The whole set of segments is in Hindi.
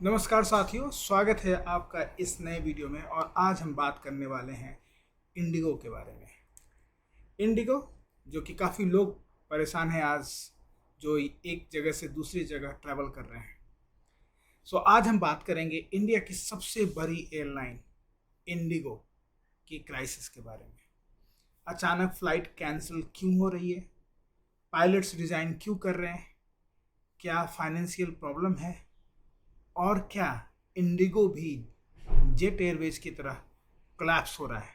नमस्कार साथियों, स्वागत है आपका इस नए वीडियो में। और आज हम बात करने वाले हैं इंडिगो के बारे में। इंडिगो जो कि काफ़ी लोग परेशान हैं आज, जो एक जगह से दूसरी जगह ट्रैवल कर रहे हैं। आज हम बात करेंगे इंडिया की सबसे बड़ी एयरलाइन इंडिगो की क्राइसिस के बारे में। अचानक फ्लाइट कैंसिल क्यों हो रही है? पायलट्स रिजाइन क्यों कर रहे हैं? क्या फाइनेंशियल प्रॉब्लम है? और क्या इंडिगो भी जेट एयरवेज की तरह कोलैप्स हो रहा है?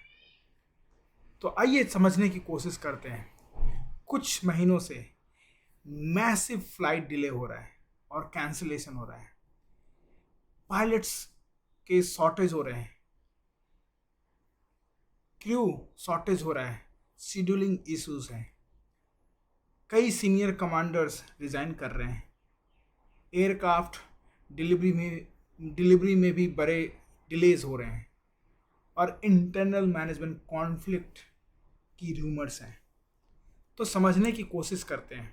तो आइए समझने की कोशिश करते हैं। कुछ महीनों से मैसिव फ्लाइट डिले हो रहा है और कैंसिलेशन हो रहा है। पायलट्स के शॉर्टेज हो रहे हैं, क्रू शॉर्टेज हो रहा है, शेड्यूलिंग इश्यूज हैं, कई सीनियर कमांडर्स रिजाइन कर रहे हैं, एयरक्राफ्ट डिलीवरी में भी बड़े डिलेज हो रहे हैं और इंटरनल मैनेजमेंट कॉन्फ्लिक्ट की रूमर्स हैं। तो समझने की कोशिश करते हैं।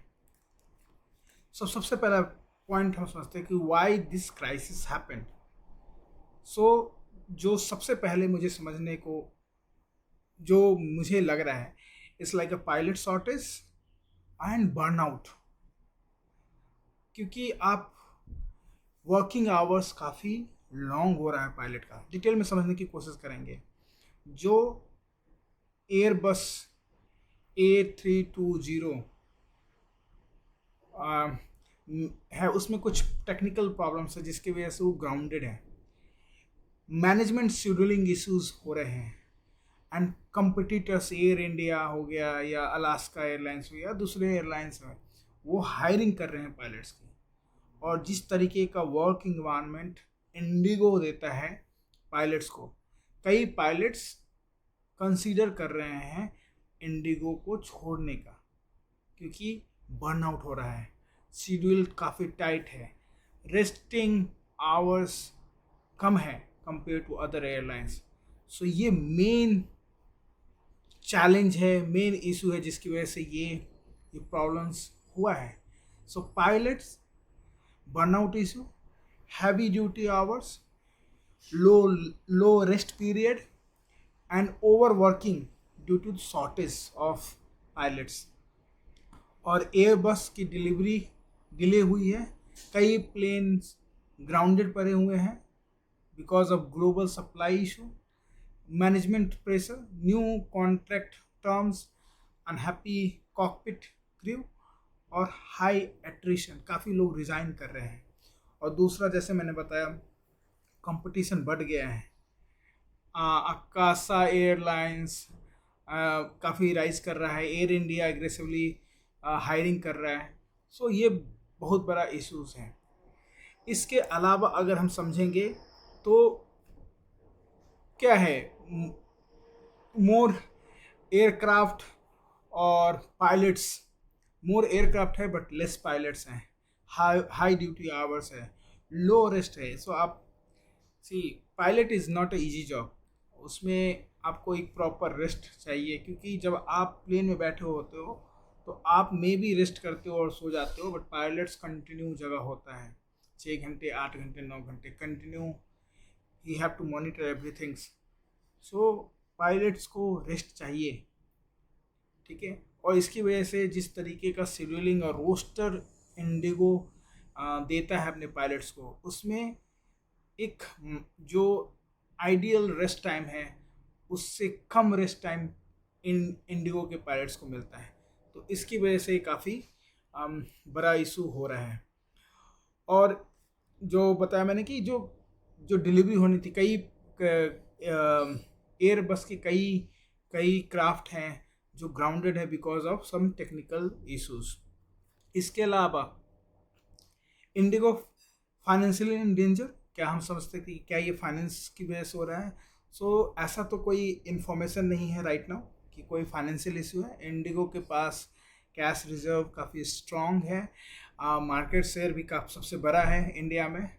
सबसे पहला पॉइंट हम समझते हैं कि व्हाई दिस क्राइसिस हैपेंड। जो सबसे पहले मुझे लग रहा है, it's like a pilot shortage and burnout. क्योंकि आप वर्किंग आवर्स काफ़ी लॉन्ग हो रहा है पायलट का। डिटेल में समझने की कोशिश करेंगे। जो एयरबस A320 है, उसमें कुछ टेक्निकल प्रॉब्लम्स है जिसकी वजह से वो ग्राउंडेड है। मैनेजमेंट शेड्यूलिंग इश्यूज हो रहे हैं एंड कंपटीटर्स, एयर इंडिया हो गया या अलास्का एयरलाइंस हो गया, दूसरे एयरलाइंस में वो हायरिंग कर रहे हैं पायलट्स की। और जिस तरीके का वर्क इन्वायरमेंट इंडिगो देता है पायलट्स को, कई पायलट्स कंसीडर कर रहे हैं इंडिगो को छोड़ने का, क्योंकि बर्नआउट हो रहा है, शेड्यूल काफ़ी टाइट है, रेस्टिंग आवर्स कम है कंपेयर टू अदर एयरलाइंस। ये मेन चैलेंज है, मेन इशू है जिसकी वजह से ये प्रॉब्लम्स हुआ है। Pilots burnout issue, heavy duty hours, low rest period, and overworking due to shortage of pilots। और एयरबस की डिलीवरी डिले हुई है, कई प्लेन्स ग्राउंडेड पड़े हुए हैं because of global supply issue, management pressure, new contract terms, unhappy cockpit crew और हाई एट्रिशन, काफ़ी लोग रिज़ाइन कर रहे हैं। और दूसरा, जैसे मैंने बताया, कंपटीशन बढ़ गया है। अकासा एयरलाइंस काफ़ी राइज कर रहा है, एयर इंडिया एग्रेसिवली हायरिंग कर रहा है। ये बहुत बड़ा इश्यूज है। इसके अलावा अगर हम समझेंगे तो क्या है, मोर एयरक्राफ्ट और पायलट्स, मोर एयरक्राफ्ट है बट लेस पायलट्स हैं, हाई ड्यूटी आवर्स है, लो रेस्ट है। आप pilot is not a easy job. उसमें आपको एक प्रॉपर रेस्ट चाहिए, क्योंकि जब आप प्लेन में बैठे होते हो तो आप मे भी रेस्ट करते हो और सो जाते हो, बट पायलट्स कंटिन्यू जगह होता है, 6 घंटे, 8 घंटे, 9 घंटे continue. He have to monitor everything. Pilots को रेस्ट चाहिए, ठीक है। और इसकी वजह से जिस तरीके का शेड्यूलिंग और रोस्टर इंडिगो देता है अपने पायलट्स को, उसमें एक जो आइडियल रेस्ट टाइम है उससे कम रेस्ट टाइम इंडिगो के पायलट्स को मिलता है। तो इसकी वजह से काफ़ी बड़ा इशू हो रहा है। और जो बताया मैंने कि जो जो डिलीवरी होनी थी, कई एयरबस की कई क्राफ्ट हैं जो ग्राउंडेड है because of some technical issues. इसके अलावा इंडिगो फाइनेंशियली इन डेंजर, क्या हम समझते हैं कि क्या ये फाइनेंस की वजह से हो रहा है? ऐसा तो कोई इन्फॉर्मेशन नहीं है राइट नाउ कि कोई फाइनेंशियल इशू है। इंडिगो के पास कैश रिजर्व काफ़ी स्ट्रॉन्ग है, मार्केट शेयर भी काफ़ी सबसे बड़ा है इंडिया में,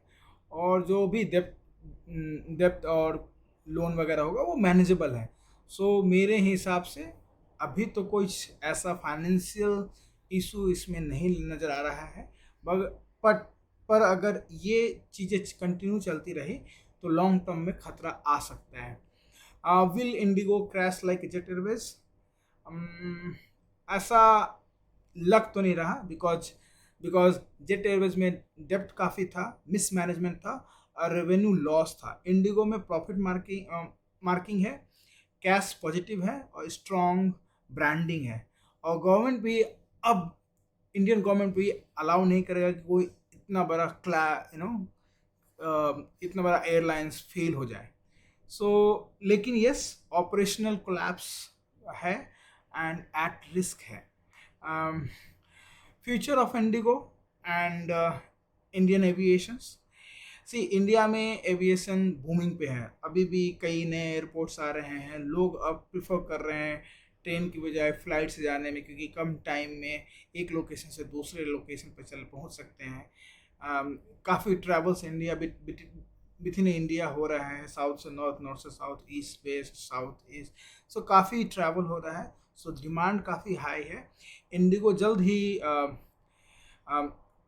और जो भी डेप्थ और लोन वगैरह होगा वो मैनेजेबल है। मेरे हिसाब से अभी तो कोई ऐसा फाइनेंशियल इशू इसमें नहीं नज़र आ रहा है। बट पर अगर ये चीज़ें कंटिन्यू चलती रही तो लॉन्ग टर्म में खतरा आ सकता है। Will Indigo crash like jet Airways? ऐसा लग तो नहीं रहा, बिकॉज जेट एयरवेज में डेप्थ काफ़ी था, मिसमैनेजमेंट था और रेवेन्यू लॉस था। इंडिगो में प्रॉफिट मार्किंग है, कैश पॉजिटिव है और स्ट्रॉन्ग ब्रांडिंग है। और गवर्नमेंट भी अब इंडियन गवर्नमेंट भी अलाउ नहीं करेगा कि कोई इतना बड़ा इतना बड़ा एयरलाइंस फेल हो जाए। सो लेकिन यस, ऑपरेशनल कोलैप्स है एंड एट रिस्क है। Future of IndiGo and Indian aviations. See, India में एविएशन बूमिंग पे है, अभी भी कई नए एयरपोर्ट्स आ रहे हैं, लोग अब प्रिफर कर रहे हैं ट्रेन की बजाय फ्लाइट से जाने में, क्योंकि कम टाइम में एक लोकेशन से दूसरे लोकेशन पर पहुंच सकते हैं। काफ़ी travels India with in India हो रहा है, साउथ से नॉर्थ, नॉर्थ से south, east west, south east, so काफ़ी ट्रैवल हो रहा है, सो डिमांड काफ़ी हाई है। इंडिगो जल्द ही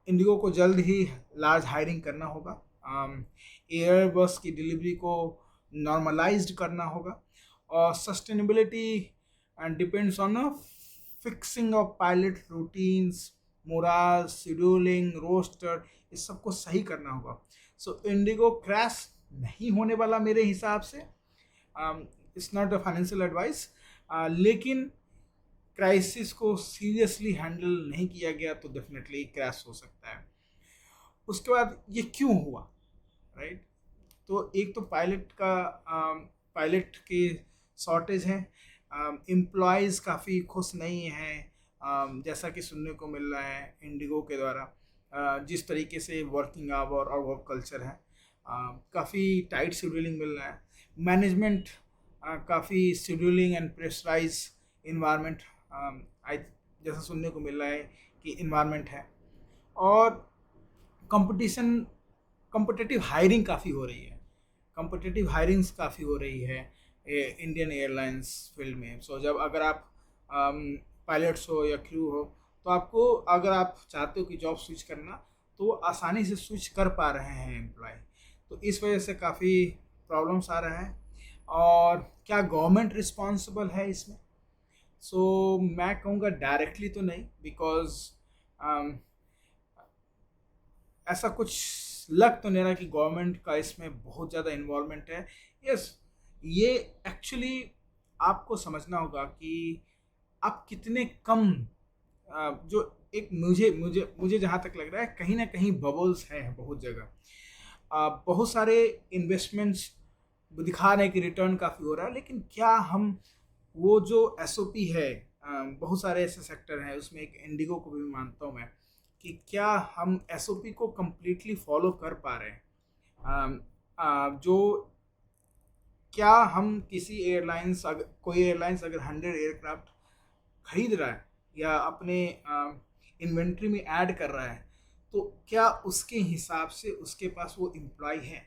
इंडिगो को जल्द ही लार्ज हायरिंग करना होगा, एयरबस की डिलीवरी को नॉर्मलाइज्ड करना होगा, और sustainability depends on fixing of pilot routines, morale, scheduling, roster, इस सबको सही करना होगा। सो इंडिगो क्रैश नहीं होने वाला मेरे हिसाब से, it's not a financial advice, लेकिन क्राइसिस को सीरियसली हैंडल नहीं किया गया तो डेफिनेटली क्रैश हो सकता है। उसके बाद ये क्यों हुआ, राइट? तो एक तो पायलट के शॉर्टेज है, एम्प्लॉयज़ काफ़ी खुश नहीं हैं, जैसा कि सुनने को मिल रहा है इंडिगो के द्वारा, जिस तरीके से वर्किंग आवर और वर्क कल्चर है, काफ़ी टाइट शेड्यूलिंग मिल रहा है। मैनेजमेंट काफ़ी शेड्यूलिंग एंड प्रेशराइज इन्वायरमेंट जैसा सुनने को मिल रहा है कि इन्वायरमेंट है, और कॉम्पिटिटिव हायरिंग काफ़ी हो रही है, कॉम्पिटिटिव हायरिंग्स काफ़ी हो रही है इंडियन एयरलाइंस फील्ड में। सो जब अगर आप पायलट्स हो या क्रू हो, तो आपको, अगर आप चाहते हो कि जॉब स्विच करना, तो आसानी से स्विच कर पा रहे हैं एम्प्लॉय, तो इस वजह से काफ़ी प्रॉब्लम्स आ रहा है। और क्या गवर्नमेंट रिस्पॉन्सिबल है इसमें? सो मैं कहूँगा डायरेक्टली तो नहीं, बिकॉज ऐसा कुछ लग तो नहीं रहा कि गवर्नमेंट का इसमें बहुत ज़्यादा इन्वॉल्वमेंट है। यस, ये एक्चुअली आपको समझना होगा कि आप कितने कम जो एक मुझे जहाँ तक लग रहा है, कहीं ना कहीं बबल्स हैं बहुत जगह, बहुत सारे इन्वेस्टमेंट्स दिखा रहे हैं कि रिटर्न काफ़ी हो रहा है, लेकिन क्या हम वो जो एसओपी है, बहुत सारे ऐसे सेक्टर हैं, उसमें एक इंडिगो को भी मानता हूँ मैं, कि क्या हम एसओपी को कम्प्लीटली फॉलो कर पा रहे हैं? जो क्या हम किसी कोई एयरलाइंस अगर 100 एयरक्राफ्ट खरीद रहा है या अपने इन्वेंट्री में ऐड कर रहा है, तो क्या उसके हिसाब से उसके पास वो एम्प्लॉय है?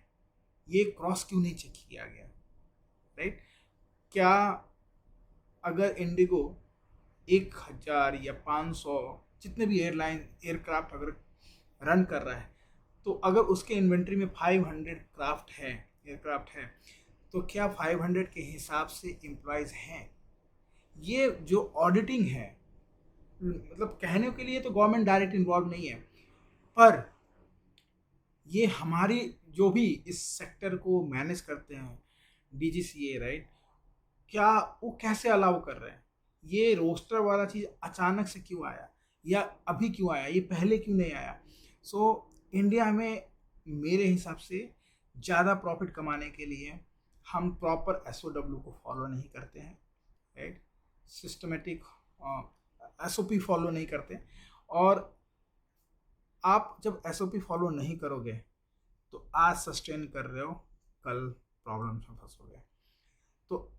ये क्रॉस क्यों नहीं चेक किया गया, राइट? क्या अगर इंडिगो 1000 या 500 जितने भी एयरक्राफ्ट अगर रन कर रहा है, तो अगर उसके इन्वेंट्री में 500 एयरक्राफ्ट है, तो क्या 500 के हिसाब से एम्प्लॉयज़ हैं? ये जो ऑडिटिंग है, मतलब कहने के लिए तो गवर्नमेंट डायरेक्ट इन्वॉल्व नहीं है, पर ये हमारी जो भी इस सेक्टर को मैनेज करते हैं, डीजीसीए, राइट, क्या वो कैसे अलाउ कर रहे हैं? ये रोस्टर वाला चीज़ अचानक से क्यों आया, या अभी क्यों आया, ये पहले क्यों नहीं आया? सो इंडिया में मेरे हिसाब से ज़्यादा प्रॉफिट कमाने के लिए हम प्रॉपर एसओडब्ल्यू को फॉलो नहीं करते हैं, राइट? सिस्टमेटिक एसओपी फॉलो नहीं करते, और आप जब एसओपी फॉलो नहीं करोगे तो आज सस्टेन कर रहे हो, कल प्रॉब्लम्स में फंसोगे। तो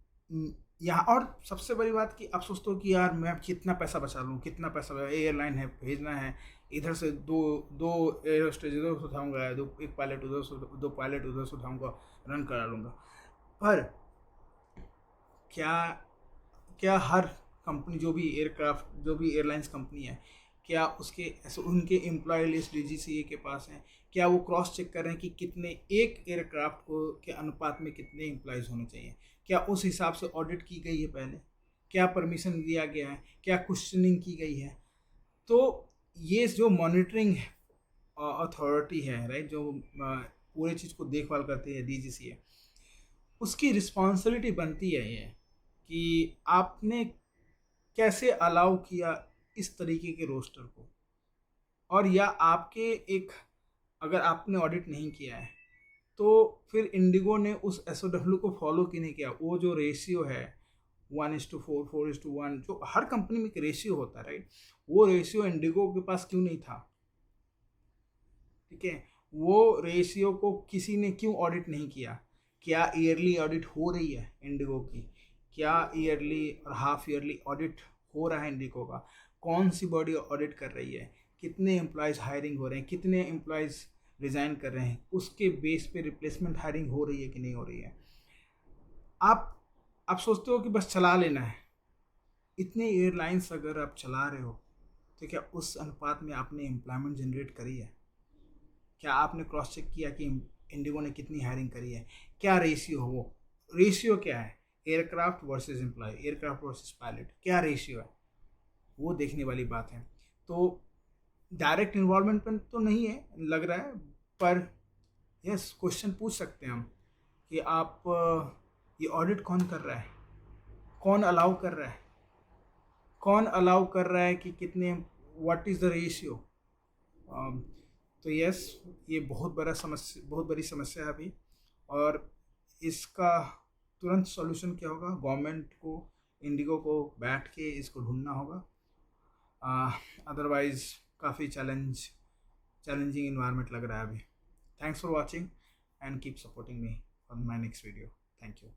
यहाँ और सबसे बड़ी बात कि आप सोचते हो कि यार मैं कितना पैसा बचा लूँ, कितना पैसा, एयरलाइन है, भेजना है, इधर से दो एयर होस्टेज इधर से उठाऊँगा, एक पायलट उधर से, 2 पायलट उधर से उठाऊँगा, रन करा लूँगा। पर क्या हर कंपनी, जो भी एयरलाइंस कंपनी है, क्या उनके एम्प्लॉय लिस्ट डीजीसीए के पास है? क्या वो क्रॉस चेक कर रहे हैं कि कितने एक एयरक्राफ्ट को के अनुपात में कितने एम्प्लॉयज़ होने चाहिए, क्या उस हिसाब से ऑडिट की गई है पहले, क्या परमिशन दिया गया है, क्या क्वेश्चनिंग की गई है। तो ये जो मॉनिटरिंग अथॉरिटी है, राइट, जो पूरे चीज़ को देखभाल करती है, डीजीसी है, उसकी रिस्पॉन्सिबिलिटी बनती है ये कि आपने कैसे अलाउ किया इस तरीके के रोस्टर को, और या आपके एक, अगर आपने ऑडिट नहीं किया है तो फिर इंडिगो ने उस एसओडब्ल्यू को फॉलो क्यों नहीं किया। वो जो रेशियो है 1:4, 4:1, जो हर कंपनी में एक रेशियो होता है, राइट, वो रेशियो इंडिगो के पास क्यों नहीं था। ठीक है, वो रेशियो को किसी ने क्यों ऑडिट नहीं किया। क्या ईयरली ऑडिट हो रही है इंडिगो की, क्या ईयरली और हाफ ईयरली ऑडिट हो रहा है इंडिगो का, कौन सी बॉडी ऑडिट कर रही है, कितने एम्प्लॉयज़ हायरिंग हो रहे हैं, कितने एम्प्लॉयज़ रिज़ाइन कर रहे हैं, उसके बेस पे रिप्लेसमेंट हायरिंग हो रही है कि नहीं हो रही है। आप सोचते हो कि बस चला लेना है। इतने एयरलाइंस अगर आप चला रहे हो तो क्या उस अनुपात में आपने एम्प्लॉयमेंट जनरेट करी है। क्या आपने क्रॉस चेक किया कि इंडिगो ने कितनी हायरिंग करी है, क्या रेशियो हो, वो रेशियो क्या है, aircraft versus employ, aircraft versus pilot, क्या रेशियो है, वो देखने वाली बात है। तो डायरेक्ट इन्वॉल्वमेंट तो नहीं है लग रहा है, पर यस, क्वेश्चन पूछ सकते हैं हम कि आप ये ऑडिट कौन कर रहा है, कौन अलाउ कर रहा है, कौन अलाउ कर रहा है कि कितने, व्हाट इज़ द रेशियो। तो यस, ये बहुत बड़ी समस्या है अभी, और इसका तुरंत सॉल्यूशन क्या होगा, गवर्नमेंट को, इंडिगो को बैठ के इसको ढूंढना होगा। अदरवाइज़ काफ़ी चैलेंजिंग इन्वायरमेंट लग रहा है अभी। Thanks for watching and keep supporting me on my next video. Thank you.